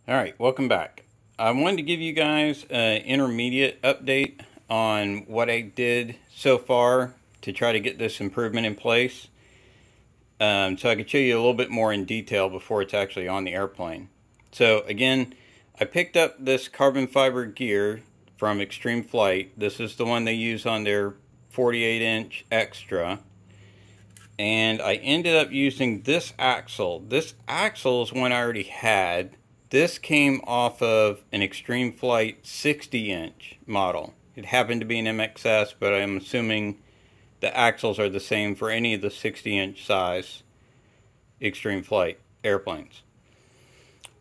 Alright, welcome back. I wanted to give you guys an intermediate update on what I did so far to try to get this improvement in place. So I could show you a little bit more in detail before it's actually on the airplane. So again, I picked up this carbon fiber gear from E-flite. This is the one they use on their 48-inch Extra. And I ended up using this axle. This axle is one I already had. This came off of an E-flite 60-inch model. It happened to be an MXS, but I'm assuming the axles are the same for any of the 60-inch size E-flite airplanes.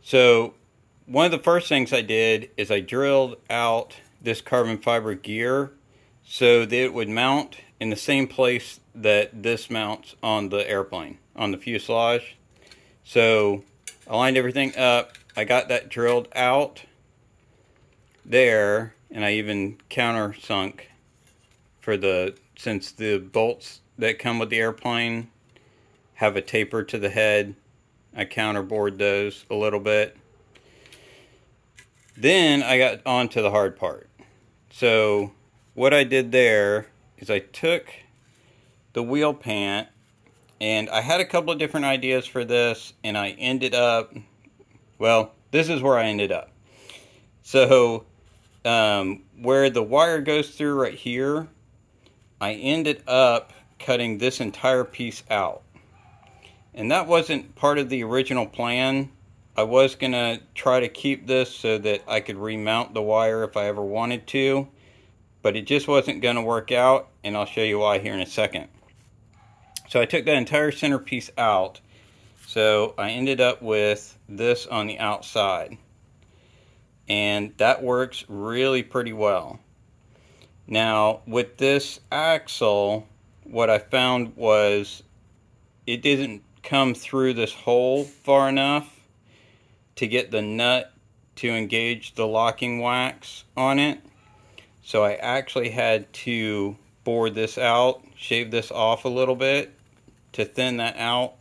So one of the first things I did is I drilled out this carbon fiber gear so that it would mount in the same place that this mounts on the airplane, on the fuselage. So I lined everything up. I got that drilled out there, and I even countersunk for since the bolts that come with the airplane have a taper to the head, I counterbored those a little bit. Then I got on to the hard part. So what I did there is I took the wheel pant, and I had a couple of different ideas for this, and I ended up, well, this is where I ended up. So where the wire goes through right here, I ended up cutting this entire piece out. And that wasn't part of the original plan. I was going to try to keep this so that I could remount the wire if I ever wanted to, but it just wasn't going to work out, and I'll show you why here in a second. So I took that entire center piece out, so I ended up with this on the outside, and that works really pretty well. Now with this axle, what I found was it didn't come through this hole far enough to get the nut to engage the locking wax on it. So I actually had to bore this out, shave this off a little bit to thin that out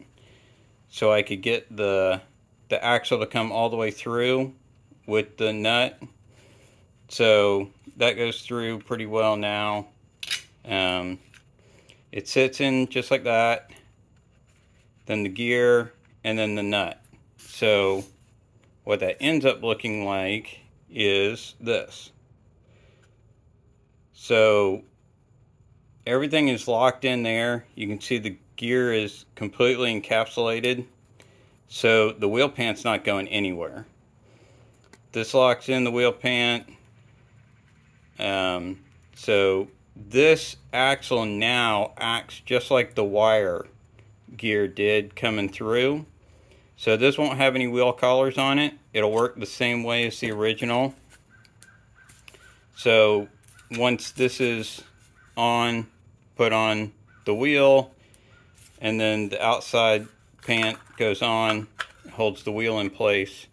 so I could get the axle to come all the way through with the nut. So that goes through pretty well now. It sits in just like that, then the gear, and then the nut. So what that ends up looking like is this. So everything is locked in there. You can see the gear is completely encapsulated, so the wheel pant's not going anywhere. This locks in the wheel pant. So this axle now acts just like the wire gear did coming through. So this won't have any wheel collars on it. It'll work the same way as the original. So once this is on, put on the wheel, and then the outside pant goes on, holds the wheel in place.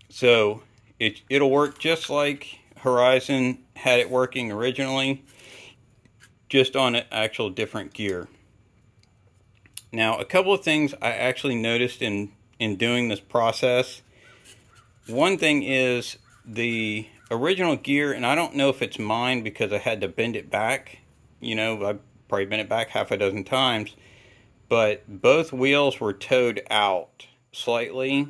So it'll work just like Horizon had it working originally, just on an actual different gear. Now, a couple of things I actually noticed in doing this process. One thing is the original gear, and I don't know if it's mine because I had to bend it back. You know, I've probably bent it back half a dozen times, but both wheels were towed out slightly.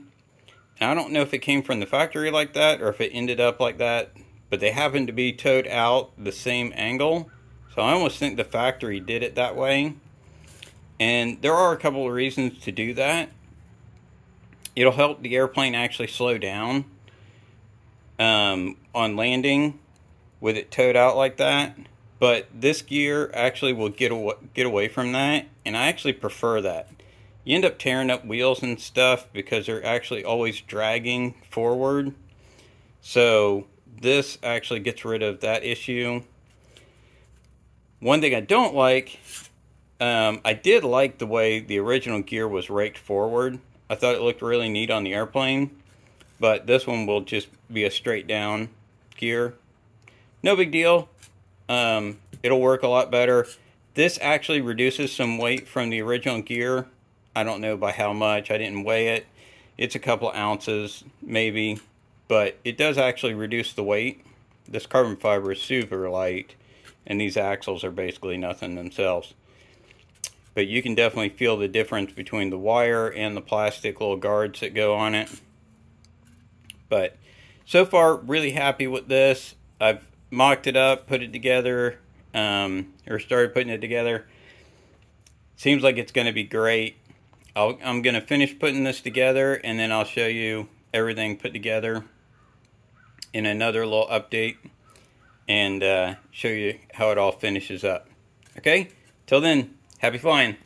And I don't know if it came from the factory like that or if it ended up like that, but they happened to be towed out the same angle. So I almost think the factory did it that way. And there are a couple of reasons to do that. It'll help the airplane actually slow down on landing with it towed out like that. But this gear actually will get away from that, and I actually prefer that. You end up tearing up wheels and stuff because they're actually always dragging forward. So this actually gets rid of that issue. One thing I don't like, I did like the way the original gear was raked forward. I thought it looked really neat on the airplane, but this one will just be a straight down gear. No big deal. It'll work a lot better. This actually reduces some weight from the original gear. I don't know by how much. I didn't weigh it. It's a couple ounces maybe, but it does actually reduce the weight. This carbon fiber is super light, and these axles are basically nothing themselves. But you can definitely feel the difference between the wire and the plastic little guards that go on it. But so far, really happy with this. I've mocked it up, put it together, or started putting it together. Seems like it's going to be great. I'm going to finish putting this together, and then I'll show you everything put together in another little update, and show you how it all finishes up. Okay? Till then, happy flying.